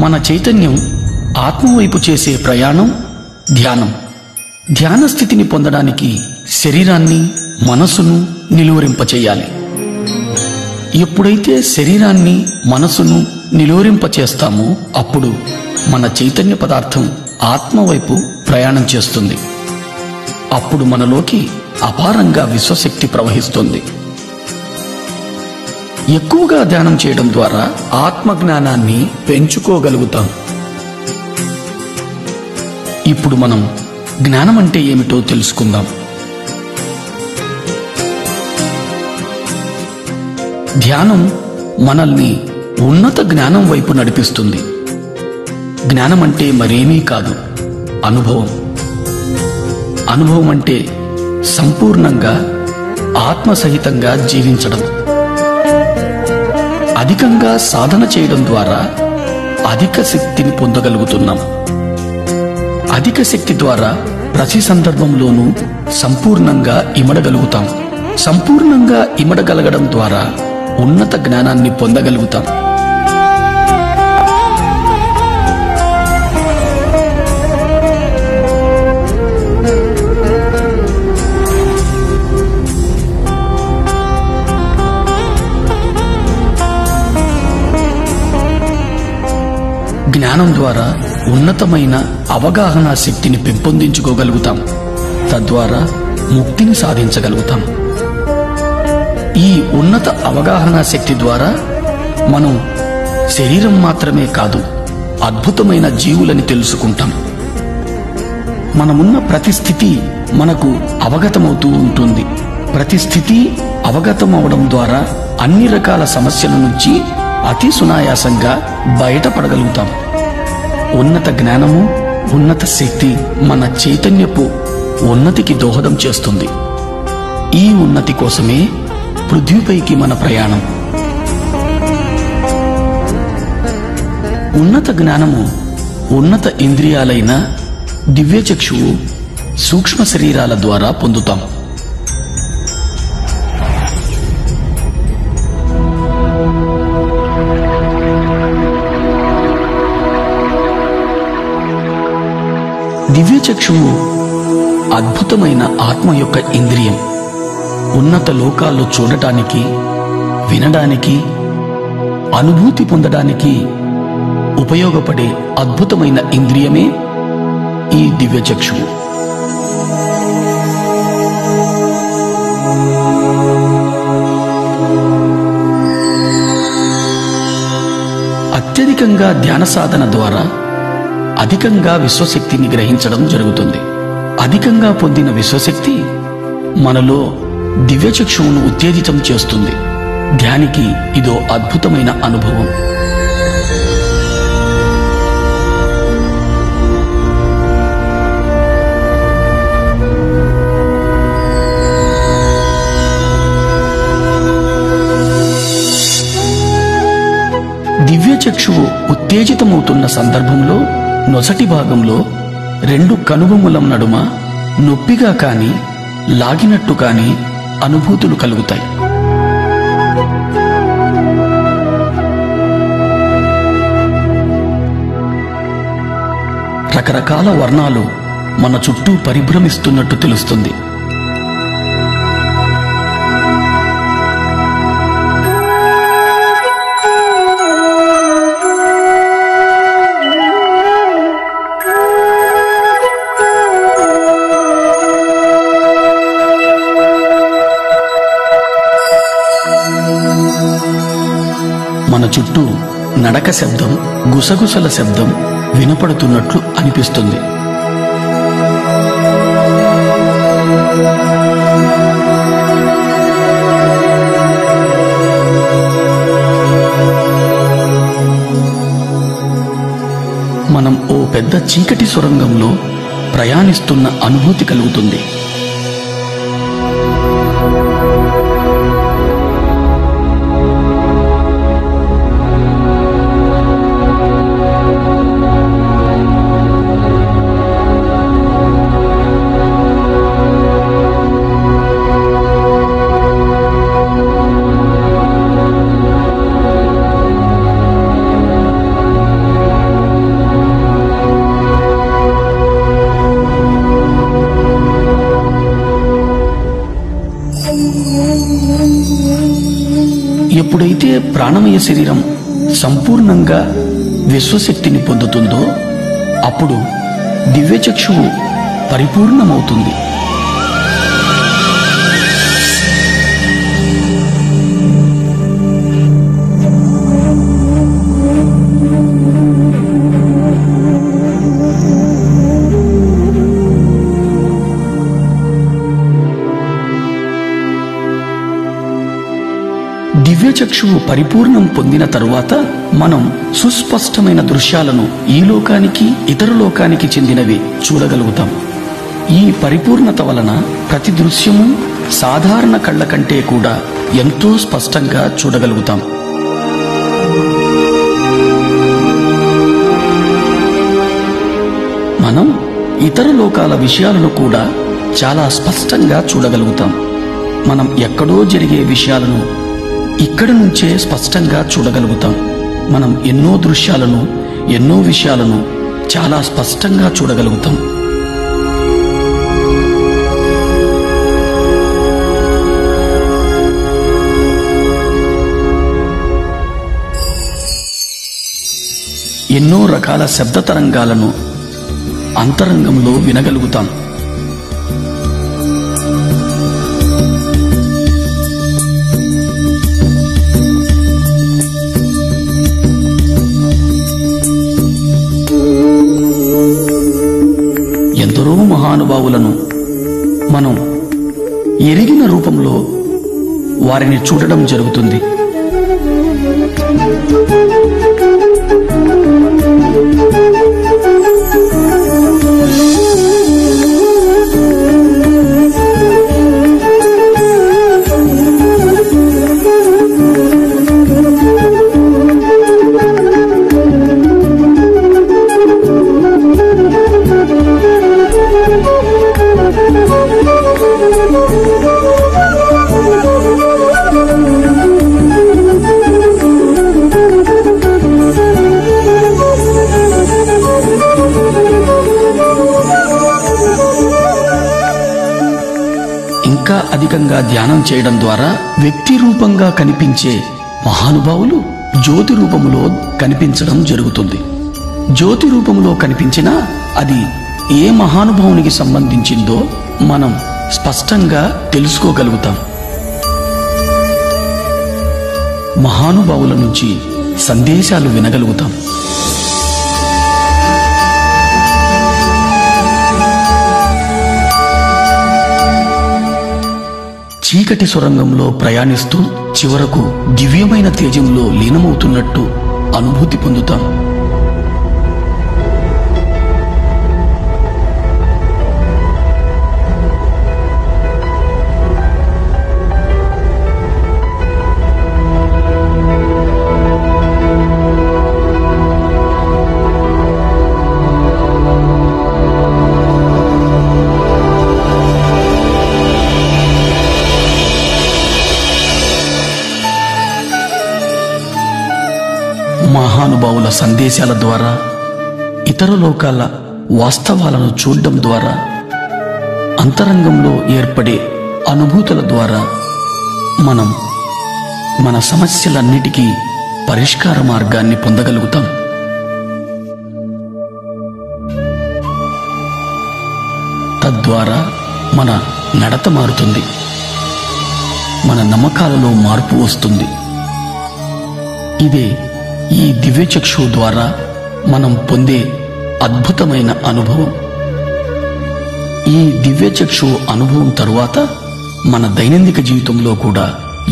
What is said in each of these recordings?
మన చైతన్యం ఆత్మవైపు చేసే ప్రయాణం ధ్యానం. ధ్యాన స్థితిని పొందడానికి శరీరాన్ని మనసును నిలువరింపచేయాలి. ఎప్పుడైతే శరీరాన్ని మనసును నిలువరింపచేస్తామో అప్పుడు మన చైతన్య పదార్థం ఆత్మవైపు ప్రయాణం చేస్తుంది. అప్పుడు మనలోకి అపారంగా విశ్వశక్తి ప్రవహిస్తుంది. ఎక్కువగా ధ్యానం చేయడం ద్వారా ఆత్మజ్ఞానాన్ని పెంచుకోగలుగుతాం. ఇప్పుడు మనం జ్ఞానం అంటే ఏమిటో తెలుసుకుందాం. ధ్యానం మనల్ని ఉన్నత జ్ఞానం వైపు నడిపిస్తుంది. జ్ఞానం అంటే మరేమీ కాదు, అనుభవం. అనుభవం అంటే సంపూర్ణంగా ఆత్మసహితంగా జీవించడం. అధికంగా సాధన చేయడం ద్వారా అధిక శక్తిని పొందగలుగుతున్నాం. అధిక శక్తి ద్వారా ప్రతి సందర్భంలోనూ సంపూర్ణంగా ఇమడగలుగుతాం. సంపూర్ణంగా ఇమడగలగడం ద్వారా ఉన్నత జ్ఞానాన్ని పొందగలుగుతాం. జ్ఞానం ద్వారా ఉన్నతమైన అవగాహన శక్తిని పెంపొందించుకోగలుగుతాం. తద్వారా ముక్తిని సాధించగలుగుతాం. ఈ ఉన్నత అవగాహన శక్తి ద్వారా మనం శరీరం మాత్రమే కాదు, అద్భుతమైన జీవులని తెలుసుకుంటాం. మనమున్న ప్రతి స్థితి మనకు అవగతమవుతూ ఉంటుంది. ప్రతి స్థితి అవగతం అవడం ద్వారా అన్ని రకాల సమస్యల నుంచి అతి సునాయాసంగా బయటపడగలుగుతాం. ఉన్నత జ్ఞానము, ఉన్నత శక్తి మన చైతన్యపు ఉన్నతికి దోహదం చేస్తుంది. ఈ ఉన్నతి కోసమే పృథ్వీపైకి మన ప్రయాణం. ఉన్నత జ్ఞానము ఉన్నత ఇంద్రియాలైన దివ్యచక్షువు, సూక్ష్మ శరీరాల ద్వారా పొందుతాం. దివ్యచక్షువు అద్భుతమైన ఆత్మ యొక్క ఇంద్రియం. ఉన్నత లోకాల్లో చూడటానికి, వినడానికి, అనుభూతి పొందడానికి ఉపయోగపడే అద్భుతమైన ఇంద్రియమే ఈ దివ్యచక్షువు. అత్యధికంగా ధ్యాన సాధన ద్వారా అధికంగా విశ్వశక్తిని గ్రహించడం జరుగుతుంది. అధికంగా పొందిన విశ్వశక్తి మనలో దివ్యచక్షువును ఉత్తేజితం చేస్తుంది. ధ్యానికి ఇదో అద్భుతమైన అనుభవం. దివ్యచక్షువు ఉత్తేజితమవుతున్న సందర్భంలో నొసటి భాగంలో రెండు కనుబొమ్మల నడుమ నొప్పిగా కాని, లాగినట్టు కాని అనుభూతులు కలుగుతాయి. రకరకాల వర్ణాలు మన చుట్టూ పరిభ్రమిస్తున్నట్టు తెలుస్తుంది. మన చుట్టూ నడక శబ్దం, గుసగుసల శబ్దం వినపడుతున్నట్లు అనిపిస్తుంది. మనం ఓ పెద్ద చీకటి సొరంగంలో ప్రయాణిస్తున్న అనుభూతి కలుగుతుంది. ఎప్పుడైతే ప్రాణమయ శరీరం సంపూర్ణంగా విశ్వశక్తిని పొందుతుందో అప్పుడు దివ్యచక్షువు పరిపూర్ణమవుతుంది. దివ్యచక్షువు పరిపూర్ణం పొందిన తరువాత మనం సుస్పష్టమైన దృశ్యాలను ఈ లోకానికి ఇతర లోకానికి చెందినవి చూడగలుగుతాం. ఈ పరిపూర్ణత వలన ప్రతి దృశ్యము సాధారణ కళ్ళ కంటే కూడా ఎంతో స్పష్టంగా చూడగలుగుతాం. మనం ఇతర లోకాల విషయాలను కూడా చాలా స్పష్టంగా చూడగలుగుతాం. మనం ఎక్కడో జరిగే విషయాలను ఇక్కడి నుంచే స్పష్టంగా చూడగలుగుతాం. మనం ఎన్నో దృశ్యాలను ఎన్నో విషయాలను చాలా స్పష్టంగా చూడగలుగుతాం. ఎన్నో రకాల శబ్ద తరంగాలను అంతరంగంలో వినగలుగుతాం. ఎందరో మహానుభావులను మనం ఎరిగిన రూపంలో వారిని చూడడం జరుగుతుంది. ఇంకా అధికంగా ధ్యానం చేయడం ద్వారా వ్యక్తి రూపంగా కనిపించే మహానుభావులు జ్యోతి రూపములో కనిపించడం జరుగుతుంది. జ్యోతి రూపములో కనిపించినా అది ఏ మహానుభావునికి సంబంధించిందో మనం స్పష్టంగా తెలుసుకోగలుగుతాం. మహానుభావుల నుంచి సందేశాలు వినగలుగుతాం. చీకటి సొరంగంలో ప్రయాణిస్తూ చివరకు దివ్యమైన తేజంలో లీనమవుతున్నట్టు అనుభూతి పొందుతాం. మహానుభావుల సందేశాల ద్వారా ఇతర లోకాల వాస్తవాలను చూడడం ద్వారా అంతరంగంలో ఏర్పడే అనుభూతుల ద్వారా మనం మన సమస్యలన్నిటికీ పరిష్కార మార్గాన్ని పొందగలుగుతాం. తద్వారా మన నడత మారుతుంది, మన నమ్మకాలలో మార్పు వస్తుంది. ఇదే ఈ దివ్యచక్షువు ద్వారా మనం పొందే అద్భుతమైన అనుభవం. ఈ దివ్యచక్షువు అనుభవం తరువాత మన దైనందిక జీవితంలో కూడా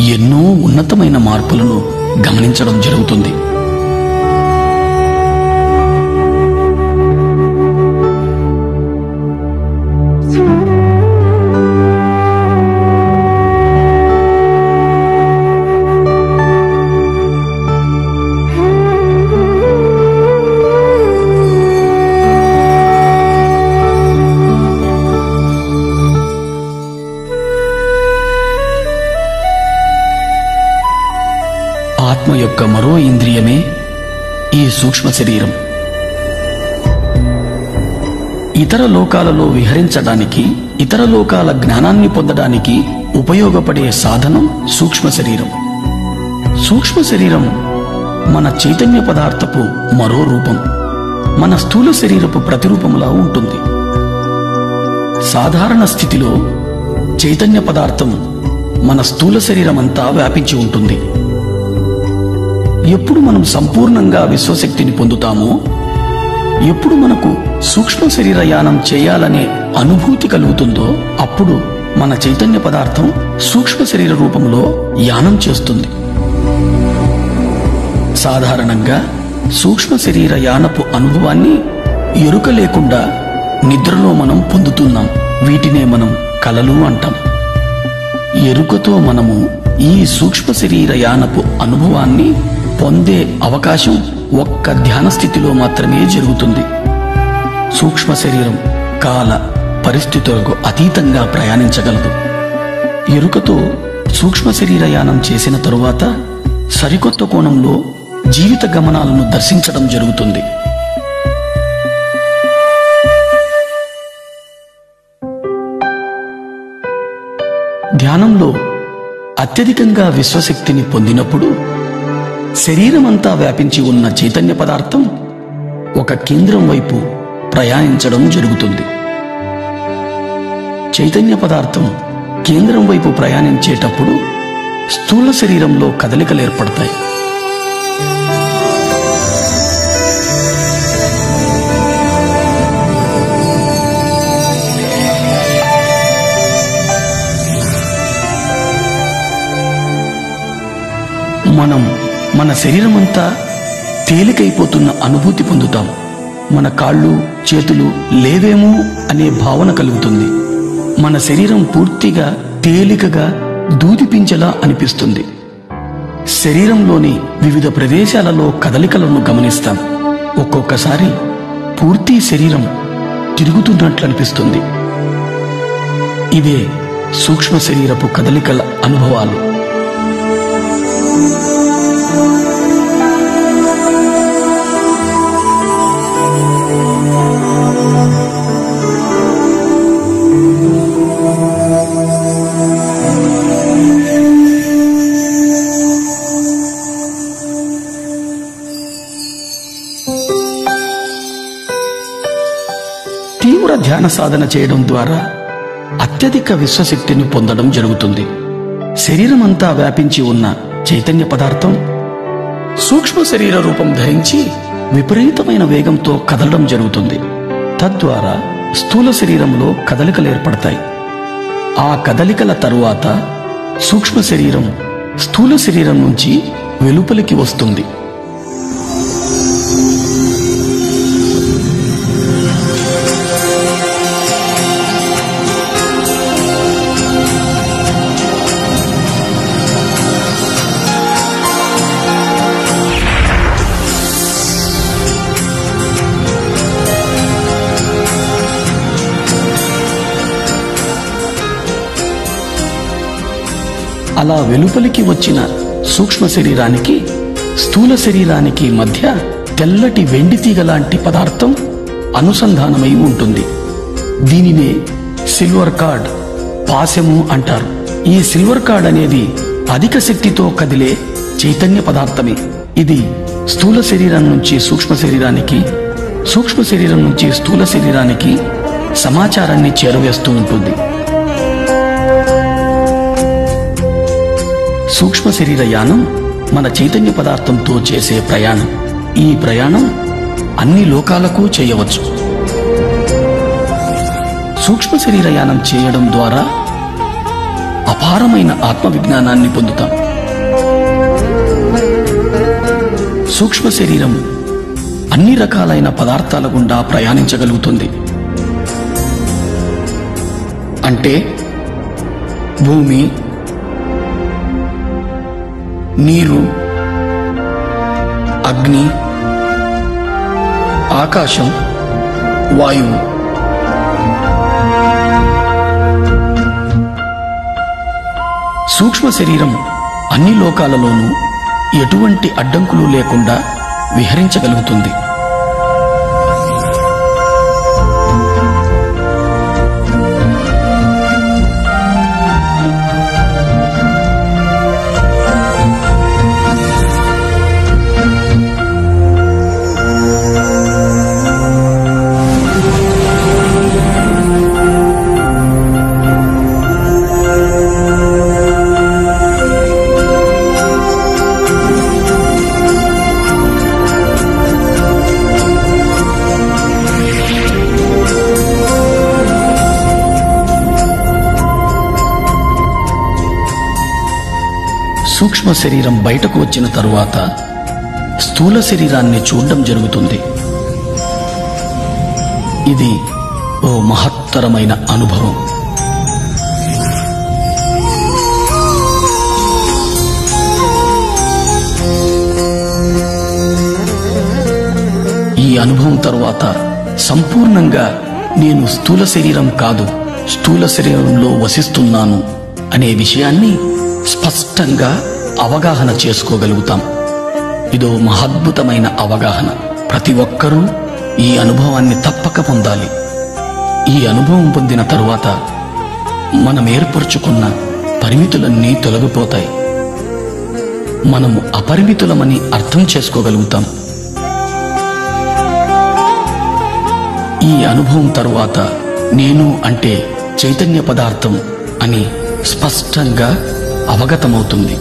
ఎన్నో ఉన్నతమైన మార్పులను గమనించడం జరుగుతుంది. ఆత్మ యొక్క మరో ఇంద్రియమే ఈ సూక్ష్మ శరీరం. ఇతర లోకాలలో విహరించడానికి, ఇతర లోకాల జ్ఞానాన్ని పొందడానికి ఉపయోగపడే సాధనం సూక్ష్మ శరీరం. సూక్ష్మ శరీరం మన చైతన్య పదార్థపు మరో రూపం, మన స్థూల శరీరపు ప్రతిరూపములా ఉంటుంది. సాధారణ స్థితిలో చైతన్య పదార్థం మన స్థూల శరీరమంతా వ్యాపించి ఉంటుంది. ఎప్పుడు మనం సంపూర్ణంగా విశ్వశక్తిని పొందుతామో, ఎప్పుడు మనకు సూక్ష్మ శరీర యానం చేయాలనే అనుభూతి కలుగుతుందో, అప్పుడు మన చైతన్య పదార్థం సూక్ష్మ శరీర రూపంలో యానం చేస్తుంది. సాధారణంగా సూక్ష్మ శరీర యానపు అనుభవాన్ని ఎరుక లేకుండా నిద్రలో మనం పొందుతున్నాం. వీటినే మనం కలలు అంటాం. ఎరుకతో మనము ఈ సూక్ష్మ శరీర యానపు అనుభవాన్ని పొందే అవకాశం ఒక్క ధ్యాన స్థితిలో మాత్రమే జరుగుతుంది. సూక్ష్మ శరీరం కాల పరిస్థితులకు అతీతంగా ప్రయాణించగలదు. ఎరుకతో సూక్ష్మ శరీర యానం చేసిన తరువాత సరికొత్త కోణంలో జీవిత గమనాలను దర్శించడం జరుగుతుంది. ధ్యానంలో అత్యధికంగా విశ్వశక్తిని పొందినప్పుడు శరీరమంతా వ్యాపించి ఉన్న చైతన్య పదార్థం ఒక కేంద్రం వైపు ప్రయాణించడం జరుగుతుంది. చైతన్య పదార్థం కేంద్రం వైపు ప్రయాణించేటప్పుడు స్థూల శరీరంలో కదలికలు ఏర్పడతాయి. మనం మన శరీరమంతా తేలికైపోతున్న అనుభూతి పొందుతాం. మన కాళ్ళు చేతులు లేవేమో అనే భావన కలుగుతుంది. మన శరీరం పూర్తిగా తేలికగా దూదిపించేలా అనిపిస్తుంది. శరీరంలోని వివిధ ప్రదేశాలలో కదలికలను గమనిస్తాం. ఒక్కొక్కసారి పూర్తి శరీరం తిరుగుతున్నట్లు అనిపిస్తుంది. ఇదే సూక్ష్మ శరీరపు కదలికల అనుభవాలు. తీవ్ర ధ్యాన సాధన చేయడం ద్వారా అత్యధిక విశ్వశక్తిని పొందడం జరుగుతుంది. శరీరమంతా వ్యాపించి ఉన్న చైతన్య పదార్థం సూక్ష్మ శరీర రూపం ధరించి విపరీతమైన వేగంతో కదలడం జరుగుతుంది. తద్వారా స్థూల శరీరంలో కదలికలు ఏర్పడతాయి. ఆ కదలికల తరువాత సూక్ష్మ శరీరం స్థూల శరీరం నుంచి వెలుపలికి వస్తుంది. అలా వెలుపలికి వచ్చిన సూక్ష్మ శరీరానికి స్థూల శరీరానికి మధ్య తెల్లటి వెండి తీగ లాంటి పదార్థం అనుసంధానమై ఉంటుంది. దీనినే సిల్వర్ కార్డ్, పాశము అంటారు. ఈ సిల్వర్ కార్డ్ అనేది అధిక శక్తితో కదిలే చైతన్య పదార్థమే. ఇది స్థూల శరీరం నుంచి సూక్ష్మ శరీరానికి, సూక్ష్మ శరీరం నుంచి స్థూల శరీరానికి సమాచారాన్ని చేరవేస్తూ ఉంటుంది. సూక్ష్మ శరీర యానం మన చైతన్య పదార్థంతో చేసే ప్రయాణం. ఈ ప్రయాణం అన్ని లోకాలకు చేయవచ్చు. సూక్ష్మ శరీర యానం చేయడం ద్వారా అపారమైన ఆత్మ విజ్ఞానాన్ని పొందుతాం. సూక్ష్మ శరీరం అన్ని రకాలైన పదార్థాల గుండా ప్రయాణించగలుగుతుంది. అంటే భూమి, నీరు, అగ్ని, ఆకాశం, వాయువు. సూక్ష్మ శరీరం అన్ని లోకాలలోనూ ఎటువంటి అడ్డంకులు లేకుండా విహరించగలుగుతుంది. సూక్ష్మ శరీరం బయటకు వచ్చిన తరువాత స్థూల శరీరాన్ని చూడడం జరుగుతుంది. ఇది ఓ మహత్తరమైన అనుభవం. ఈ అనుభవం తరువాత సంపూర్ణంగా నేను స్థూల శరీరం కాదు, స్థూల శరీరంలో వసిస్తున్నాను అనే విషయాన్ని స్పష్టంగా అవగాహన చేసుకోగలుగుతాం. ఇదో మహద్భుతమైన అవగాహన. ప్రతి ఒక్కరూ ఈ అనుభవాన్ని తప్పక పొందాలి. ఈ అనుభవం పొందిన తరువాత మనం ఏర్పరచుకున్న పరిమితులన్నీ తొలగిపోతాయి. మనము అపరిమితులమని అర్థం చేసుకోగలుగుతాం. ఈ అనుభవం తరువాత నేను అంటే చైతన్య పదార్థం అని స్పష్టంగా అవగతమవుతుంది.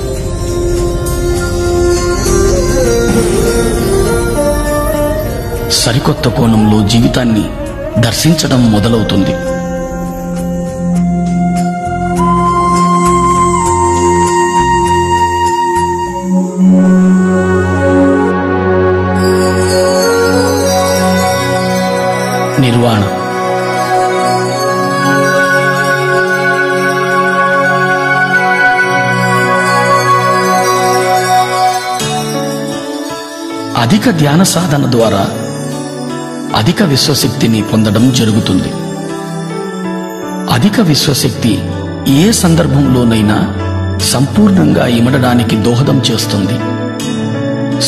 సరికొత్త కోణంలో జీవితాన్ని దర్శించడం మొదలవుతుంది. నిర్వాణ. అధిక ధ్యాన సాధన ద్వారా అధిక విశ్వశక్తిని పొందడం జరుగుతుంది. అధిక విశ్వశక్తి ఏ సందర్భంలోనైనా సంపూర్ణంగా ఇమడడానికి దోహదం చేస్తుంది.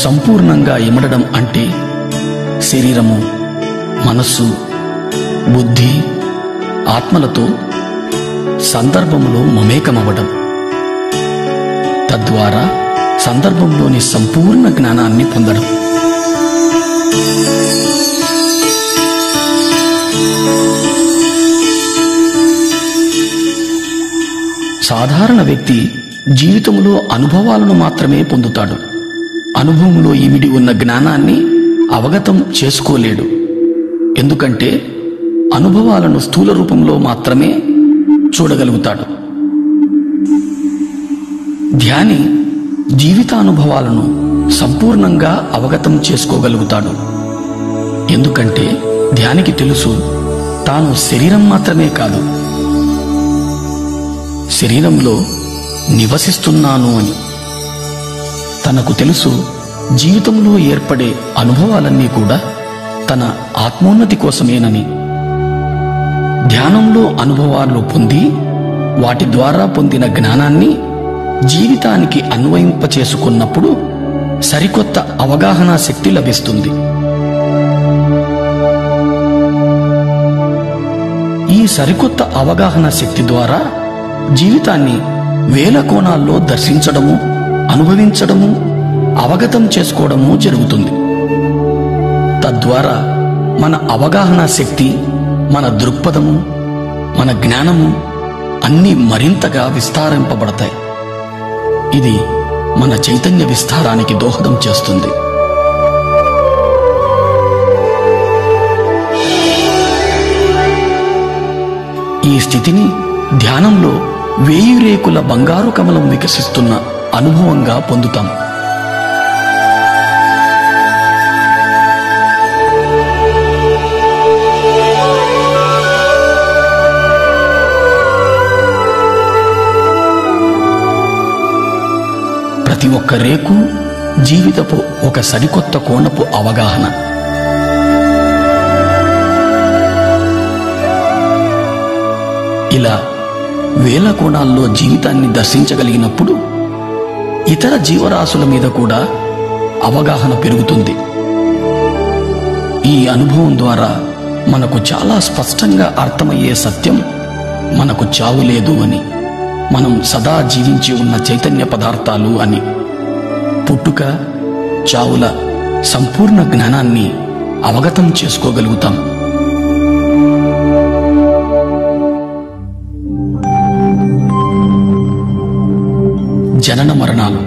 సంపూర్ణంగా ఇమడడం అంటే శరీరము, మనస్సు, బుద్ధి, ఆత్మలతో సందర్భంలో మమేకమవ్వడం, తద్వారా సందర్భంలోని సంపూర్ణ జ్ఞానాన్ని పొందడం. సాధారణ వ్యక్తి జీవితంలో అనుభవాలను మాత్రమే పొందుతాడు. అనుభవంలో ఇమిడి ఉన్న జ్ఞానాన్ని అవగతం చేసుకోలేడు. ఎందుకంటే అనుభవాలను స్థూల రూపంలో మాత్రమే చూడగలుగుతాడు. ధ్యాని జీవితానుభవాలను సంపూర్ణంగా అవగతం చేసుకోగలుగుతాడు. ఎందుకంటే ధ్యానికి తెలుసు తాను శరీరం మాత్రమే కాదు, శరీరంలో నివసిస్తున్నాను అని. తనకు తెలుసు జీవితంలో ఏర్పడే అనుభవాలన్నీ కూడా తన ఆత్మోన్నతి కోసమేనని. ధ్యానంలో అనుభవాలు పొంది వాటి ద్వారా పొందిన జ్ఞానాన్ని జీవితానికి అన్వయింపచేసుకున్నప్పుడు సరికొత్త అవగాహన శక్తి లభిస్తుంది. ఈ సరికొత్త అవగాహన శక్తి ద్వారా జీవితాన్ని వేల కోణాల్లో దర్శించడము, అనుభవించడము, అవగతం చేసుకోవడము జరుగుతుంది. తద్వారా మన అవగాహన శక్తి, మన దృక్పథము, మన జ్ఞానము అన్నీ మరింతగా విస్తారింపబడతాయి. ఇది మన చైతన్య విస్తారానికి దోహదం చేస్తుంది. ఈ స్థితిని ధ్యానంలో 1000 రేకుల బంగారు కమలం వికసిస్తున్న అనుభవంగా పొందుతాం. ప్రతి ఒక్క రేకు జీవితపు ఒక సరికొత్త కోణపు అవగాహన. ఇలా వేల కోణాల్లో జీవితాన్ని దర్శించగలిగినప్పుడు ఇతర జీవరాశుల మీద కూడా అవగాహన పెరుగుతుంది. ఈ అనుభవం ద్వారా మనకు చాలా స్పష్టంగా అర్థమయ్యే సత్యం మనకు చావు లేదు అని, మనం సదా జీవించి ఉన్న చైతన్య పదార్థాలు అని. పుట్టుక, చావుల సంపూర్ణ జ్ఞానాన్ని అవగతం చేసుకోగలుగుతాం. జనన మరణాలు.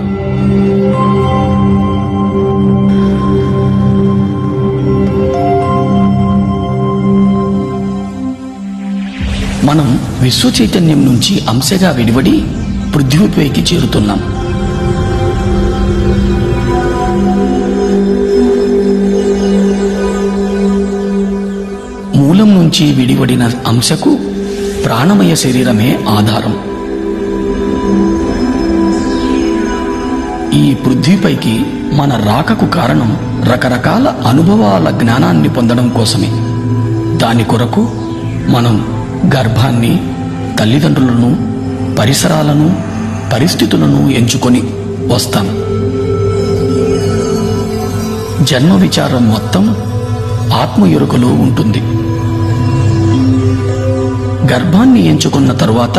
మనం విశ్వ చైతన్యం నుంచి అంశగా విడివడి పృథ్వీపైకి చేరుతున్నాం. నుంచి విడివడిన అంశకు ప్రాణమయ శరీరమే ఆధారం. ఈ పృథ్వీపైకి మన రాకకు కారణం రకరకాల అనుభవాల జ్ఞానాన్ని పొందడం కోసమే. దాని కొరకు మనం గర్భాన్ని, తల్లిదండ్రులను, పరిసరాలను, పరిస్థితులను ఎంచుకొని వస్తాం. జన్మ విచారం మొత్తం ఆత్మ ఎరుకలో ఉంటుంది. గర్భాన్ని ఎంచుకున్న తరువాత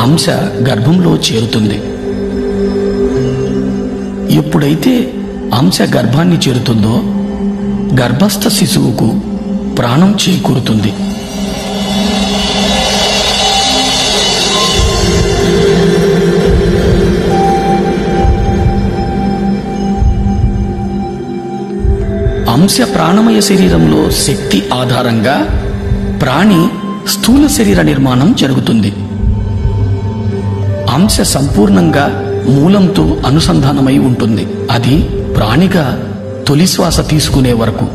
అంశ గర్భంలో చేరుతుంది. ఎప్పుడైతే అంశ గర్భాన్ని చేరుతుందో గర్భస్థ శిశువుకు ప్రాణం చేకూరుతుంది. అంశ ప్రాణమయ శరీరంలో శక్తి ఆధారంగా ప్రాణి స్థూల శరీర నిర్మాణం జరుగుతుంది. అంశ సంపూర్ణంగా మూలంతో అనుసంధానమై ఉంటుంది. అది ప్రాణిగా తొలి శ్వాస తీసుకునే వరకు.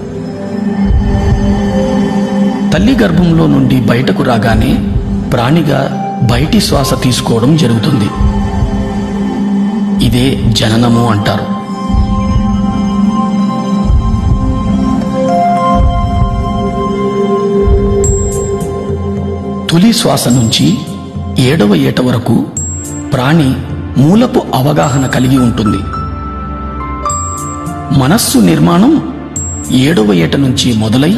తల్లి గర్భంలో నుండి బయటకు రాగానే ప్రాణిగా బయటి శ్వాస తీసుకోవడం జరుగుతుంది. ఇదే జననము అంటారు. తొలి శ్వాస నుంచి 7వ ఏట వరకు ప్రాణి మూలపు అవగాహన కలిగి ఉంటుంది. మనస్సు నిర్మాణం 7వ ఏట నుంచి మొదలై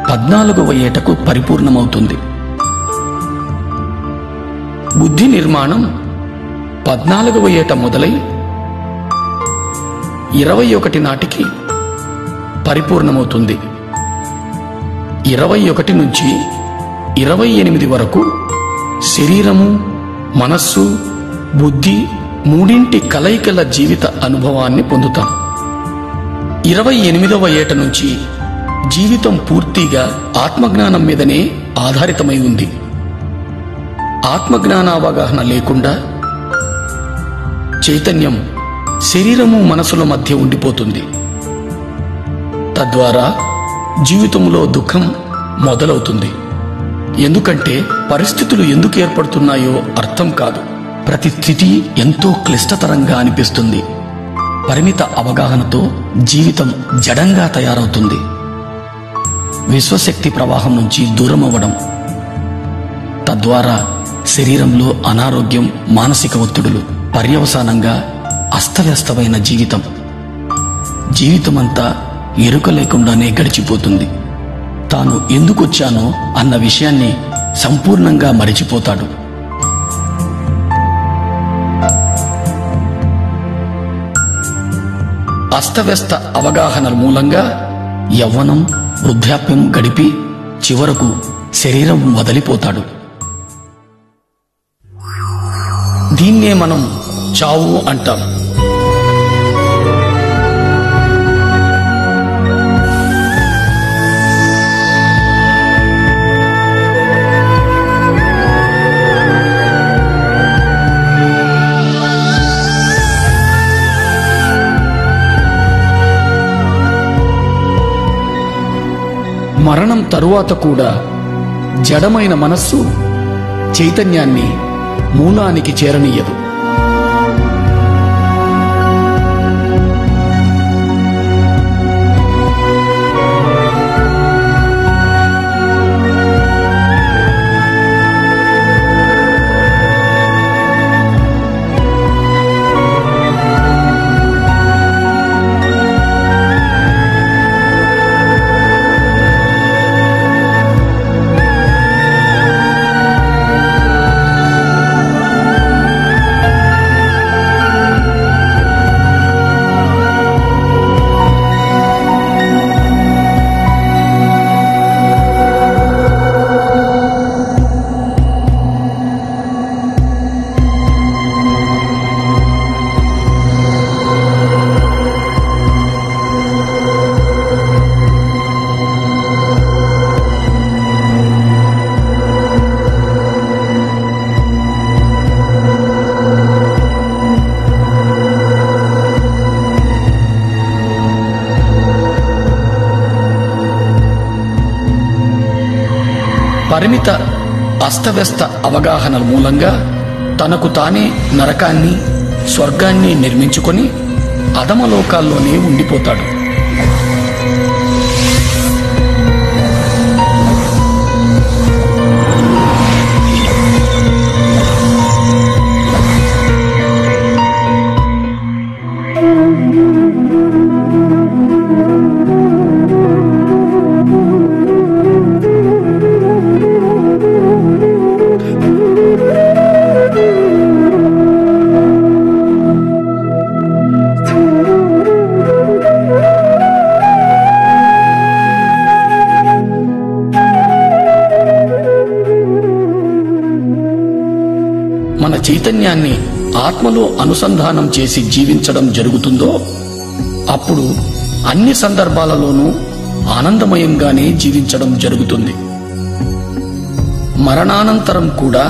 14వ ఏటకు పరిపూర్ణమవుతుంది. బుద్ధి నిర్మాణం 14వ ఏట మొదలై 21 నాటికి పరిపూర్ణమవుతుంది. 21 నుంచి 28 వరకు శరీరము, మనస్సు, బుద్ధి మూడింటి కలయికల జీవిత అనుభవాన్ని పొందుతాం. 28వ ఏట నుంచి జీవితం పూర్తిగా ఆత్మజ్ఞానం మీదనే ఆధారితమై ఉంది. ఆత్మజ్ఞానావగాహన లేకుండా చైతన్యం శరీరము, మనసుల మధ్య ఉండిపోతుంది. తద్వారా జీవితంలో దుఃఖం మొదలవుతుంది. ఎందుకంటే పరిస్థితులు ఎందుకు ఏర్పడుతున్నాయో అర్థం కాదు. ప్రతి స్థితి ఎంతో క్లిష్టతరంగా అనిపిస్తుంది. పరిమిత అవగాహనతో జీవితం జడంగా తయారవుతుంది. విశ్వశక్తి ప్రవాహం నుంచి దూరం అవ్వడం, తద్వారా శరీరంలో అనారోగ్యం, మానసిక ఒత్తిడులు, పర్యవసానంగా అస్తవ్యస్తమైన జీవితమంతా ఎరుక లేకుండానే గడిచిపోతుంది. తాను ఎందుకొచ్చానో అన్న విషయాన్ని సంపూర్ణంగా మరిచిపోతాడు. అస్తవ్యస్త అవగాహనల మూలంగా యవ్వనం, వృద్ధాప్యం గడిపి చివరకు శరీరం వదిలిపోతాడు. దీన్నే మనం చావు అంటాం. మరణం తరువాత కూడా జడమైన మనస్సు చైతన్యాన్ని మూలానికి చేరనీయదు. పరిమిత అస్తవ్యస్త అవగాహనల మూలంగా తనకు తానే నరకాన్ని స్వర్గాన్ని నిర్మించుకొని అధమలోకాల్లోనే ఉండిపోతాడు. మన చైతన్యాన్ని ఆత్మలో అనుసంధానం చేసి జీవించడం జరుగుతుందో అప్పుడు అన్ని సందర్భాలలోనూ ఆనందమయంగానే జీవించడం జరుగుతుంది. మరణానంతరం కూడా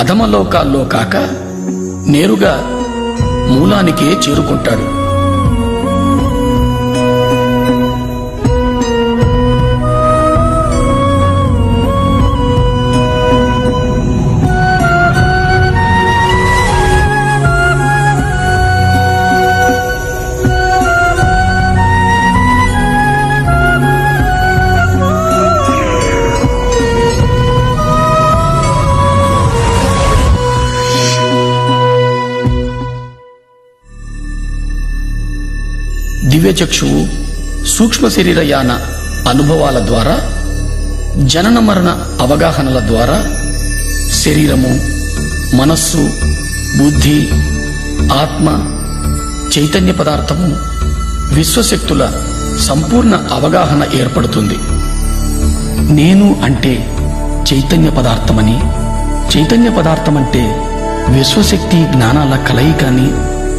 అధమలోకాల్లో కాక నేరుగా మూలానికే చేరుకుంటాడు. దివ్యచక్షువు సూక్ష్మ శరీరయాన అనుభవాల ద్వారా, జనన మరణ అవగాహనల ద్వారా శరీరము, మనస్సు, బుద్ధి, ఆత్మ, చైతన్య పదార్థము, విశ్వశక్తుల సంపూర్ణ అవగాహన ఏర్పడుతుంది. నేను అంటే చైతన్య పదార్థమని, చైతన్య పదార్థమంటే విశ్వశక్తి జ్ఞానాల కలయికని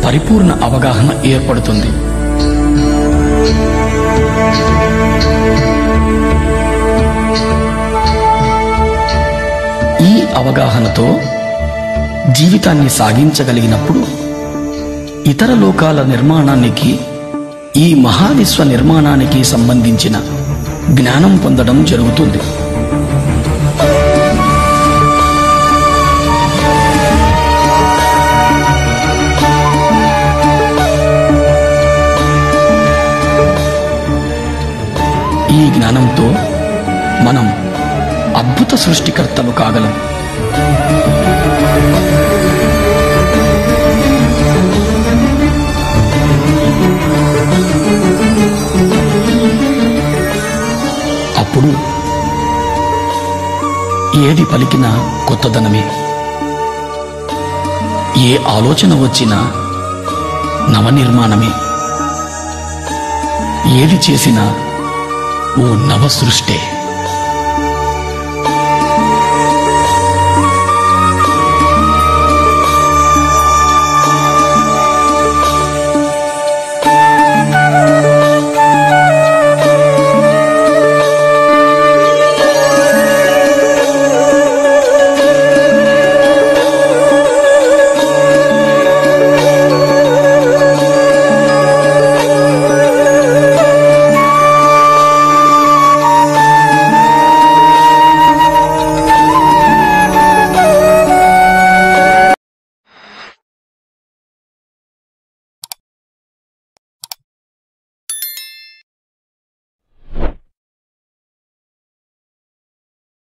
పరిపూర్ణ అవగాహన ఏర్పడుతుంది. ఈ అవగాహనతో జీవితాన్ని సాగించగలిగినప్పుడు ఇతర లోకాల నిర్మాణానికి, ఈ మహావిశ్వ నిర్మాణానికి సంబంధించిన జ్ఞానం పొందడం జరుగుతుంది. ఈ జ్ఞానంతో మనం అద్భుత సృష్టికర్తలు కాగలం. అప్పుడు ఏది పలికినా కొత్తదనమే, ఏ ఆలోచన వచ్చినా నవనిర్మాణమే, ఏది చేసినా ఓ నవ సృష్టే.